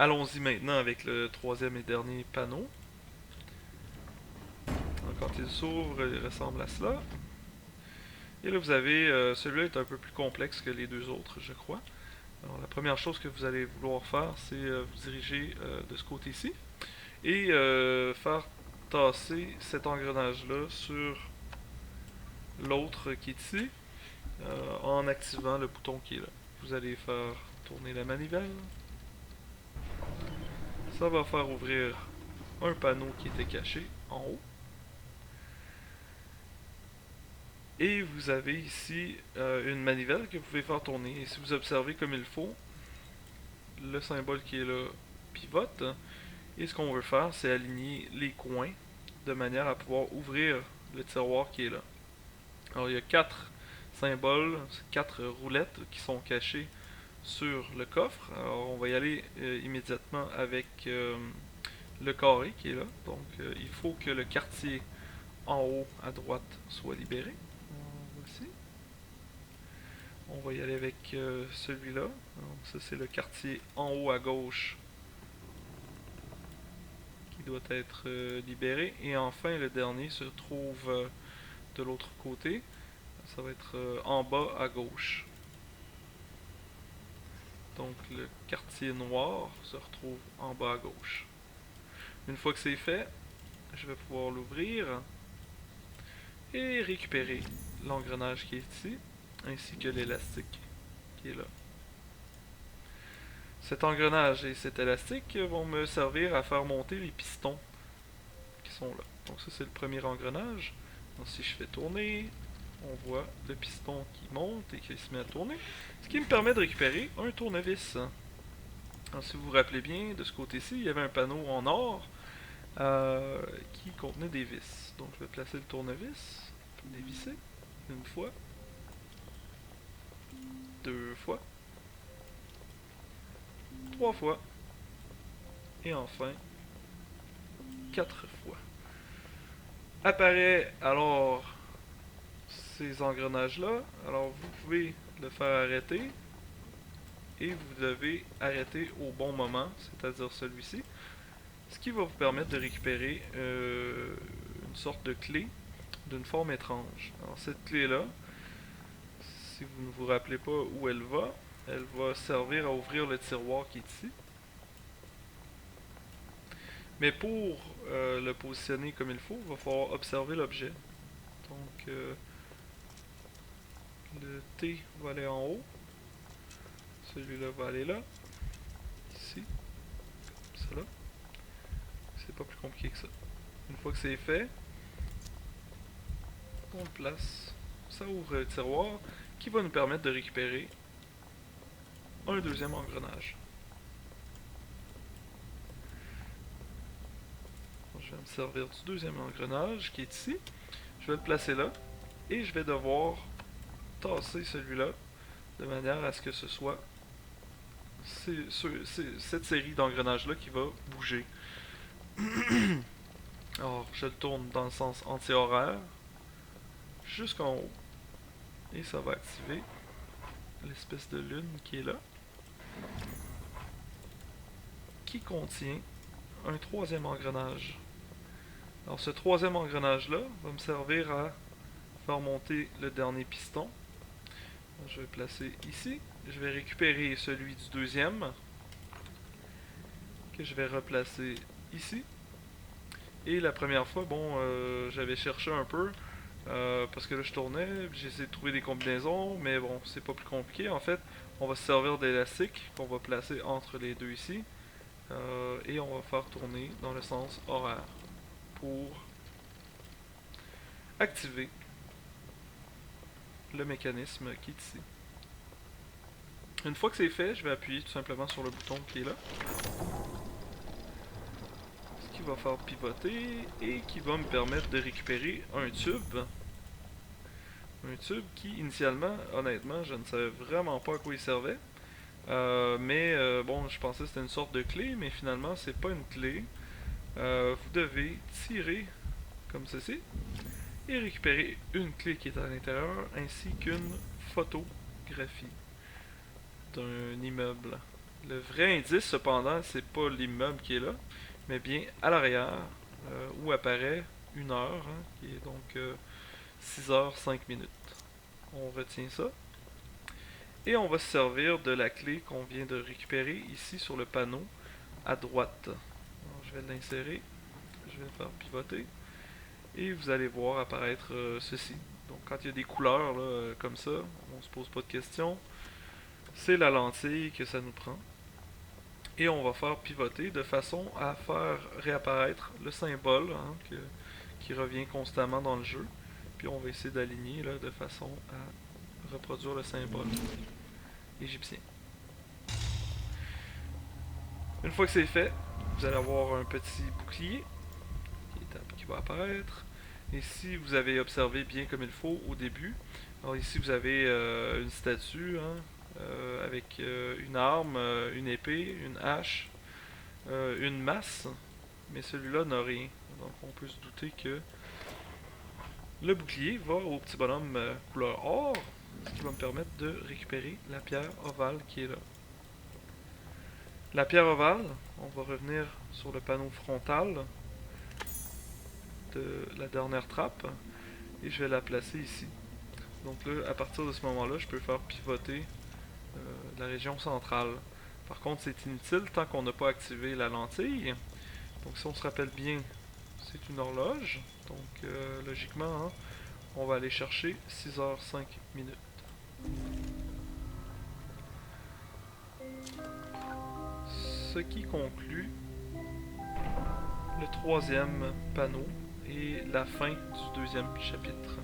Allons-y maintenant avec le troisième et dernier panneau. Donc, quand il s'ouvre, il ressemble à cela. Et là, vous avez, celui-là est un peu plus complexe que les deux autres, je crois. Alors, la première chose que vous allez vouloir faire, c'est vous diriger de ce côté-ci et faire tasser cet engrenage-là sur l'autre qui est ici en activant le bouton qui est là. Vous allez faire tourner la manivelle. Ça va faire ouvrir un panneau qui était caché en haut. Et vous avez ici une manivelle que vous pouvez faire tourner. Et si vous observez comme il faut, le symbole qui est là pivote. Et ce qu'on veut faire, c'est aligner les coins de manière à pouvoir ouvrir le tiroir qui est là. Alors il y a quatre symboles, quatre roulettes qui sont cachées sur le coffre. Alors on va y aller immédiatement avec le carré qui est là. Donc il faut que le quartier en haut à droite soit libéré. Voici. On va y aller avec celui-là. Donc ça c'est le quartier en haut à gauche qui doit être libéré. Et enfin le dernier se trouve de l'autre côté. Ça va être en bas à gauche. Donc le quartier noir se retrouve en bas à gauche. Une fois que c'est fait, je vais pouvoir l'ouvrir et récupérer l'engrenage qui est ici, ainsi que l'élastique qui est là. Cet engrenage et cet élastique vont me servir à faire monter les pistons qui sont là. Donc ça c'est le premier engrenage. Donc si je fais tourner, on voit le piston qui monte et qui se met à tourner. Ce qui me permet de récupérer un tournevis. Alors, si vous vous rappelez bien, de ce côté-ci, il y avait un panneau en or qui contenait des vis. Donc je vais placer le tournevis, dévisser, une fois, deux fois, trois fois, et enfin, quatre fois. Apparaît alors ces engrenages-là. Alors vous pouvez le faire arrêter, et vous devez arrêter au bon moment, c'est-à-dire celui-ci. Ce qui va vous permettre de récupérer une sorte de clé d'une forme étrange. Alors cette clé-là, si vous ne vous rappelez pas où elle va servir à ouvrir le tiroir qui est ici. Mais pour le positionner comme il faut, il va falloir observer l'objet. Donc le T va aller en haut, celui-là va aller là, ici, comme ça là. C'est pas plus compliqué que ça. Une fois que c'est fait, on le place. Ça ouvre le tiroir qui va nous permettre de récupérer un deuxième engrenage. Je vais me servir du deuxième engrenage qui est ici. Je vais le placer là et je vais devoir tasser celui-là de manière à ce que ce soit cette série d'engrenages là qui va bouger. Alors je le tourne dans le sens anti-horaire jusqu'en haut et ça va activer l'espèce de lune qui est là, qui contient un troisième engrenage. Alors ce troisième engrenage là va me servir à faire monter le dernier piston. Je vais le placer ici. Je vais récupérer celui du deuxième que je vais replacer ici. Et la première fois, bon, j'avais cherché un peu parce que là je tournais, j'ai essayé de trouver des combinaisons, mais bon, c'est pas plus compliqué. En fait, on va se servir d'élastique qu'on va placer entre les deux ici et on va faire tourner dans le sens horaire pour activer le mécanisme qui est ici. Une fois que c'est fait, je vais appuyer tout simplement sur le bouton qui est là. Ce qui va faire pivoter et qui va me permettre de récupérer un tube. Un tube qui, initialement, honnêtement, je ne savais vraiment pas à quoi il servait. Bon, je pensais que c'était une sorte de clé, mais finalement, c'est pas une clé. Vous devez tirer comme ceci et récupérer une clé qui est à l'intérieur ainsi qu'une photographie d'un immeuble. Le vrai indice, cependant, c'est pas l'immeuble qui est là, mais bien à l'arrière, où apparaît 1 heure, hein, qui est donc 6 heures 5 minutes. On retient ça. Et on va se servir de la clé qu'on vient de récupérer ici sur le panneau à droite. Alors, je vais l'insérer, je vais le faire pivoter, et vous allez voir apparaître ceci. Donc quand il y a des couleurs là, comme ça, on se pose pas de questions. C'est la lentille que ça nous prend. Et on va faire pivoter de façon à faire réapparaître le symbole, hein, qui revient constamment dans le jeu. Puis on va essayer d'aligner là, de façon à reproduire le symbole égyptien. Une fois que c'est fait, vous allez avoir un petit bouclier qui va apparaître. Ici, vous avez observé bien comme il faut au début. Alors ici, vous avez une statue, hein, avec une arme, une épée, une hache, une masse, mais celui-là n'a rien. Donc on peut se douter que le bouclier va au petit bonhomme couleur or, ce qui va me permettre de récupérer la pierre ovale qui est là. La pierre ovale, on va revenir sur le panneau frontal de la dernière trappe et je vais la placer ici. Donc là, à partir de ce moment-là, je peux faire pivoter la région centrale. Par contre, c'est inutile tant qu'on n'a pas activé la lentille. Donc si on se rappelle bien, c'est une horloge. Donc logiquement, hein, on va aller chercher 6h05 minutes. Ce qui conclut le troisième panneau et la fin du deuxième chapitre.